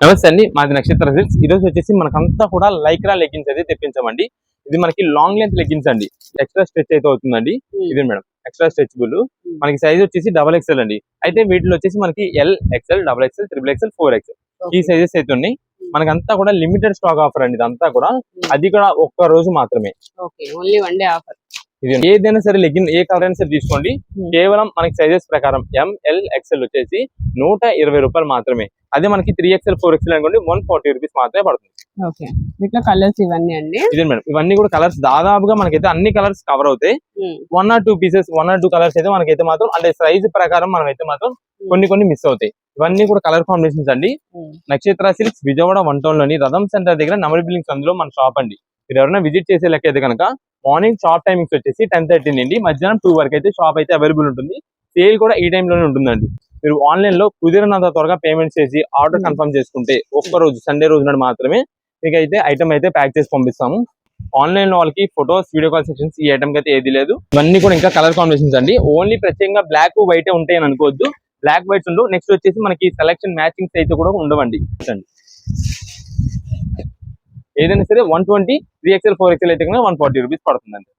నమస్తే అండి, మాది నక్షత్ర సిల్క్స్. ఈ రోజు వచ్చేసి మనకంతా కూడా లైక్రా లెగ్గిన్స్ అయితే తెప్పించామండి. ఇది మనకి లాంగ్ లెంత్ లెగ్గిన్స్ అండి. ఎక్స్ట్రా స్ట్రెచ్ అయితే అవుతుందండి. ఇది మేడం ఎక్స్ట్రా స్ట్రెచబుల్. మనకి సైజ్ వచ్చేసి XXL అండి. అయితే వీటిలో వచ్చేసి మనకి L, XL, XXL, XXL, 4XL ఈ సైజెస్ అయితే ఉన్నాయి. మనకంతా కూడా లిమిటెడ్ స్టాక్ ఆఫర్ అండి. ఇదంతా కూడా అది కూడా ఒక్క రోజు మాత్రమే. Only one day offer. ఇది ఏదైనా సరే లెగ్గిన్ ఏ కలర్ అయినా సరే తీసుకోండి. కేవలం మనకి సైజెస్ ప్రకారం ML, XL వచ్చేసి 120 రూపాయలు మాత్రమే. అదే మనకి 3XL, 4XL అనుకోండి 140 రూపీస్ మాత్రమే పడుతుంది. ఇట్లా కలర్స్ ఇవన్నీ అండి. ఇదే మేడం, ఇవన్నీ కూడా కలర్స్ దాదాపుగా మనకైతే అన్ని కలర్స్ కవర్ అవుతాయి. 1 or 2 పీసెస్ 1 or 2 కలర్స్ అయితే మనకైతే మాత్రం అంటే సైజ్ ప్రకారం మనం అయితే మాత్రం కొన్ని మిస్ అవుతాయి. ఇవన్నీ కూడా కలర్ కాంబినేషన్స్ అండి. నక్షత్ర సిల్క్స్ విజయవాడ 1 టౌన్ లోని రథం సెంటర్ దగ్గర నెంబర్ బిల్డింగ్స్ అందులో మన షాప్ అండి. మీరు ఎవరైనా విజిట్ చేసే లెక్క అయితే కనుక మార్నింగ్ షాప్ టైమింగ్స్ వచ్చేసి 10:30 నుండి మధ్యాహ్నం 2 వరకు అయితే షాప్ అయితే అవైలబుల్ ఉంటుంది. సేల్ కూడా ఈ టైంలోనే ఉంటుందండి. మీరు ఆన్లైన్ లో కుదిరినంత త్వరగా పేమెంట్ చేసి ఆర్డర్ కన్ఫర్మ్ చేసుకుంటే ఒక్క రోజు సండే రోజు నాడు మాత్రమే మీకు అయితే ఐటమ్ అయితే ప్యాక్ చేసి పంపిస్తాము. ఆన్లైన్ లో వాళ్ళకి ఫొటోస్, వీడియో కాల్ సెక్షన్స్ ఈ ఐటమ్ అయితే ఏది లేదు. ఇవన్నీ కూడా ఇంకా కలర్ కాంబినేషన్స్ అండి. ఓన్లీ ప్రత్యేకంగా బ్లాక్ వైట్ ఉంటాయి అని అనుకోవద్దు. బ్లాక్ వైట్స్ ఉండవు. నెక్స్ట్ వచ్చేసి మనకి సెలక్షన్ మ్యాచింగ్స్ అయితే కూడా ఉండవండి. ఏదైనా సరే 120, 3XL, 4XL అయితే కనుక 140 రూపీస్ పడుతుందండి.